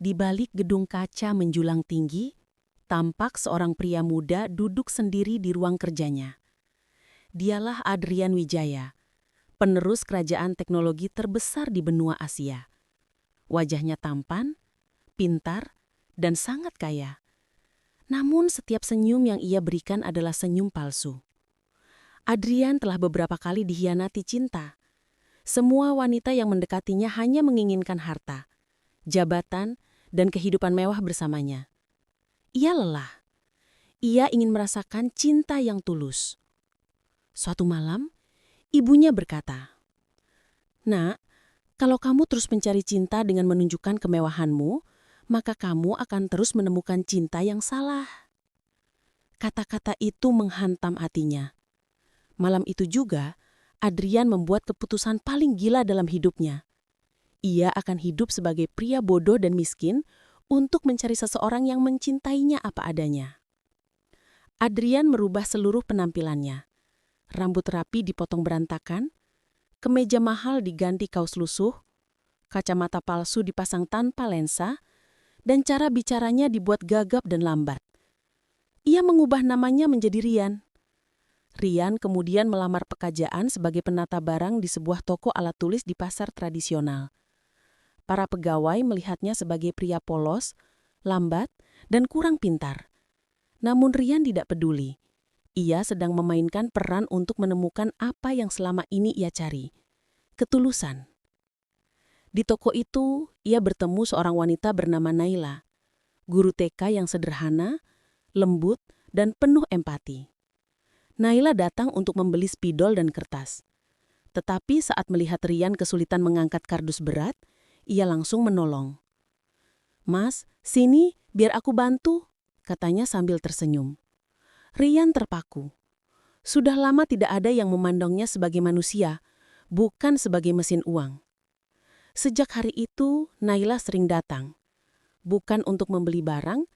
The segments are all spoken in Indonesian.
Di balik gedung kaca menjulang tinggi, tampak seorang pria muda duduk sendiri di ruang kerjanya. Dialah Adrian Wijaya, penerus kerajaan teknologi terbesar di benua Asia. Wajahnya tampan, pintar, dan sangat kaya. Namun setiap senyum yang ia berikan adalah senyum palsu. Adrian telah beberapa kali dikhianati cinta. Semua wanita yang mendekatinya hanya menginginkan harta, jabatan, dan kehidupan mewah bersamanya. Ia lelah. Ia ingin merasakan cinta yang tulus. Suatu malam, ibunya berkata, "Nak, kalau kamu terus mencari cinta dengan menunjukkan kemewahanmu, maka kamu akan terus menemukan cinta yang salah." Kata-kata itu menghantam hatinya. Malam itu juga, Adrian membuat keputusan paling gila dalam hidupnya. Ia akan hidup sebagai pria bodoh dan miskin untuk mencari seseorang yang mencintainya apa adanya. Adrian merubah seluruh penampilannya. Rambut rapi dipotong berantakan, kemeja mahal diganti kaos lusuh, kacamata palsu dipasang tanpa lensa, dan cara bicaranya dibuat gagap dan lambat. Ia mengubah namanya menjadi Rian. Rian kemudian melamar pekerjaan sebagai penata barang di sebuah toko alat tulis di pasar tradisional. Para pegawai melihatnya sebagai pria polos, lambat, dan kurang pintar. Namun Rian tidak peduli. Ia sedang memainkan peran untuk menemukan apa yang selama ini ia cari. Ketulusan. Di toko itu, ia bertemu seorang wanita bernama Naila. Guru TK yang sederhana, lembut, dan penuh empati. Naila datang untuk membeli spidol dan kertas. Tetapi saat melihat Rian kesulitan mengangkat kardus berat, ia langsung menolong. "Mas, sini biar aku bantu," katanya sambil tersenyum. Rian terpaku. Sudah lama tidak ada yang memandangnya sebagai manusia, bukan sebagai mesin uang. Sejak hari itu, Naila sering datang. Bukan untuk membeli barang,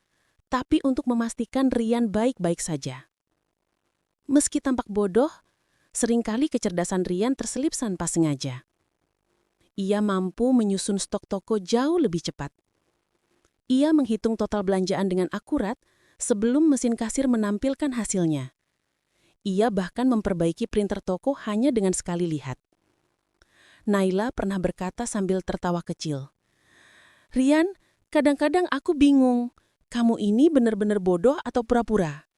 tapi untuk memastikan Rian baik-baik saja. Meski tampak bodoh, seringkali kecerdasan Rian terselip tanpa sengaja. Ia mampu menyusun stok toko jauh lebih cepat. Ia menghitung total belanjaan dengan akurat sebelum mesin kasir menampilkan hasilnya. Ia bahkan memperbaiki printer toko hanya dengan sekali lihat. Naila pernah berkata sambil tertawa kecil, "Rian, kadang-kadang aku bingung, kamu ini benar-benar bodoh atau pura-pura?"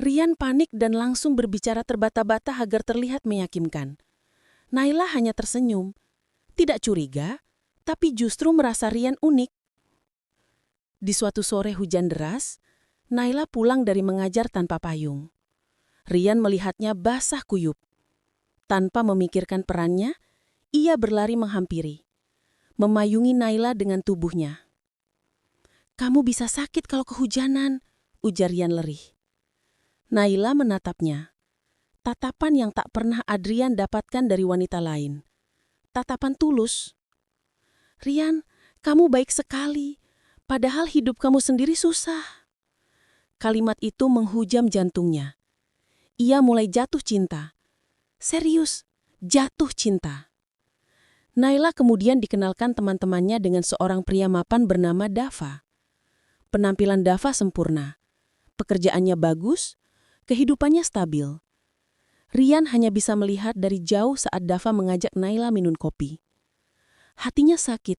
Rian panik dan langsung berbicara terbata-bata agar terlihat meyakinkan. Naila hanya tersenyum. Tidak curiga, tapi justru merasa Rian unik. Di suatu sore hujan deras, Naila pulang dari mengajar tanpa payung. Rian melihatnya basah kuyup. Tanpa memikirkan perannya, ia berlari menghampiri, memayungi Naila dengan tubuhnya. "Kamu bisa sakit kalau kehujanan," ujar Rian lirih. Naila menatapnya. Tatapan yang tak pernah Adrian dapatkan dari wanita lain. Tatapan tulus. "Rian, kamu baik sekali, padahal hidup kamu sendiri susah." Kalimat itu menghujam jantungnya. Ia mulai jatuh cinta. Serius, jatuh cinta. Naila kemudian dikenalkan teman-temannya dengan seorang pria mapan bernama Dava. Penampilan Dava sempurna. Pekerjaannya bagus, kehidupannya stabil. Rian hanya bisa melihat dari jauh saat Dava mengajak Naila minum kopi. Hatinya sakit.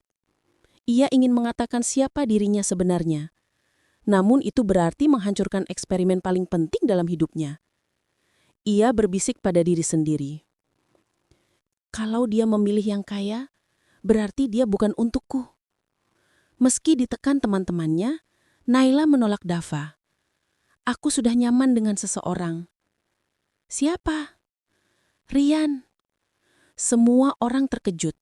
Ia ingin mengatakan siapa dirinya sebenarnya. Namun itu berarti menghancurkan eksperimen paling penting dalam hidupnya. Ia berbisik pada diri sendiri. Kalau dia memilih yang kaya, berarti dia bukan untukku. Meski ditekan teman-temannya, Naila menolak Dava. "Aku sudah nyaman dengan seseorang." "Siapa?" "Rian." Semua orang terkejut.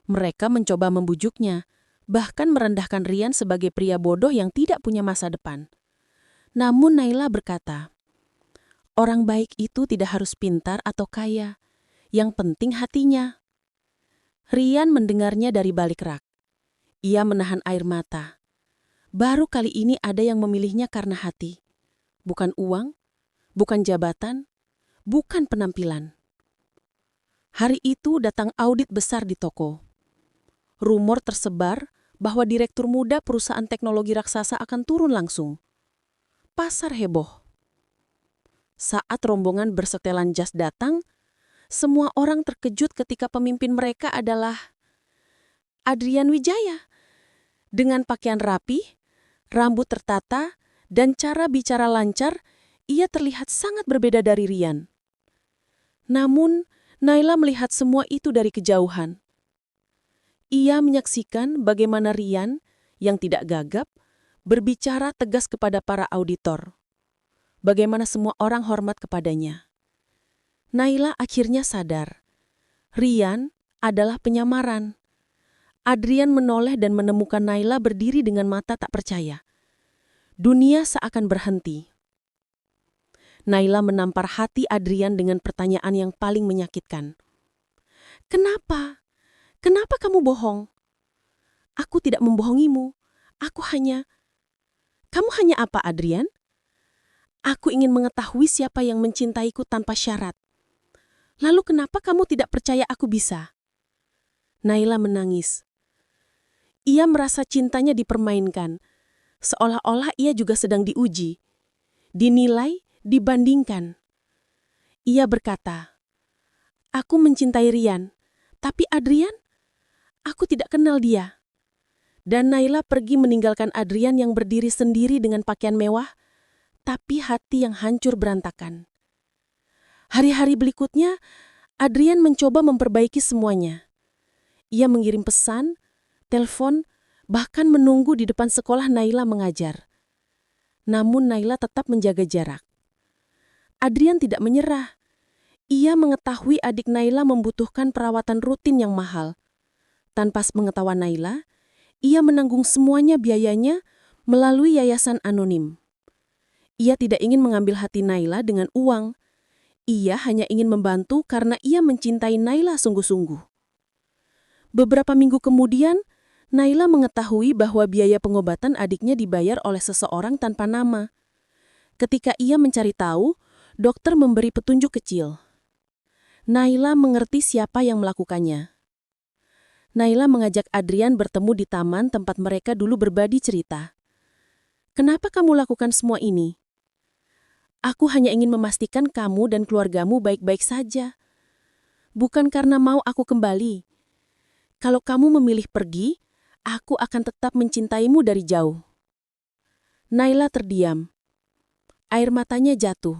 Mereka mencoba membujuknya, bahkan merendahkan Rian sebagai pria bodoh yang tidak punya masa depan. Namun Naila berkata, "Orang baik itu tidak harus pintar atau kaya. Yang penting hatinya." Rian mendengarnya dari balik rak. Ia menahan air mata. Baru kali ini ada yang memilihnya karena hati. Bukan uang, bukan jabatan, bukan penampilan. Hari itu datang audit besar di toko. Rumor tersebar bahwa direktur muda perusahaan teknologi raksasa akan turun langsung. Pasar heboh. Saat rombongan bersetelan jas datang, semua orang terkejut ketika pemimpin mereka adalah Adrian Wijaya. Dengan pakaian rapi, rambut tertata, dan cara bicara lancar, ia terlihat sangat berbeda dari Rian. Namun, Naila melihat semua itu dari kejauhan. Ia menyaksikan bagaimana Rian, yang tidak gagap, berbicara tegas kepada para auditor. Bagaimana semua orang hormat kepadanya. Naila akhirnya sadar. Rian adalah penyamaran. Adrian menoleh dan menemukan Naila berdiri dengan mata tak percaya. Dunia seakan berhenti. Naila menampar hati Adrian dengan pertanyaan yang paling menyakitkan. Kenapa? Kenapa kamu bohong? Aku tidak membohongimu. Kamu hanya apa, Adrian? Aku ingin mengetahui siapa yang mencintaiku tanpa syarat. Lalu kenapa kamu tidak percaya aku bisa? Naila menangis. Ia merasa cintanya dipermainkan, seolah-olah ia juga sedang diuji, dinilai, dibandingkan. Ia berkata, aku mencintai Rian, tapi Adrian, aku tidak kenal dia. Dan Naila pergi meninggalkan Adrian yang berdiri sendiri dengan pakaian mewah, tapi hati yang hancur berantakan. Hari-hari berikutnya, Adrian mencoba memperbaiki semuanya. Ia mengirim pesan, telepon, bahkan menunggu di depan sekolah Naila mengajar. Namun Naila tetap menjaga jarak. Adrian tidak menyerah. Ia mengetahui adik Naila membutuhkan perawatan rutin yang mahal. Tanpa sepengetahuan Naila, ia menanggung semuanya biayanya melalui yayasan anonim. Ia tidak ingin mengambil hati Naila dengan uang. Ia hanya ingin membantu karena ia mencintai Naila sungguh-sungguh. Beberapa minggu kemudian, Naila mengetahui bahwa biaya pengobatan adiknya dibayar oleh seseorang tanpa nama. Ketika ia mencari tahu, dokter memberi petunjuk kecil. Naila mengerti siapa yang melakukannya. Naila mengajak Adrian bertemu di taman tempat mereka dulu berbagi cerita. Kenapa kamu lakukan semua ini? Aku hanya ingin memastikan kamu dan keluargamu baik-baik saja. Bukan karena mau aku kembali. Kalau kamu memilih pergi, aku akan tetap mencintaimu dari jauh. Naila terdiam. Air matanya jatuh.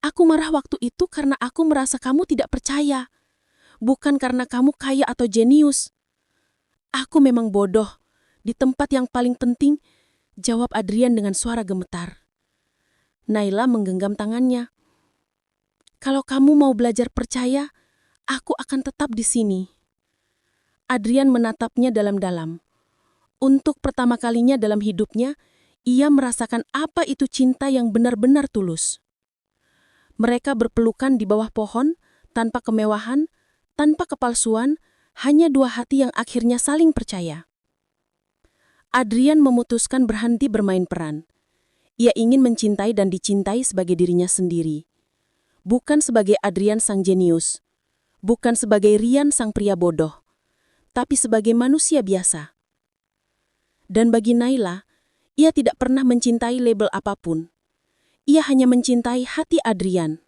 Aku marah waktu itu karena aku merasa kamu tidak percaya. Bukan karena kamu kaya atau jenius. Aku memang bodoh. Di tempat yang paling penting, jawab Adrian dengan suara gemetar. Naila menggenggam tangannya. Kalau kamu mau belajar percaya, aku akan tetap di sini. Adrian menatapnya dalam-dalam. Untuk pertama kalinya dalam hidupnya, ia merasakan apa itu cinta yang benar-benar tulus. Mereka berpelukan di bawah pohon, tanpa kemewahan, tanpa kepalsuan, hanya dua hati yang akhirnya saling percaya. Adrian memutuskan berhenti bermain peran. Ia ingin mencintai dan dicintai sebagai dirinya sendiri. Bukan sebagai Adrian sang jenius. Bukan sebagai Rian sang pria bodoh. Tapi sebagai manusia biasa. Dan bagi Naila, ia tidak pernah mencintai label apapun. Ia hanya mencintai hati Adrian.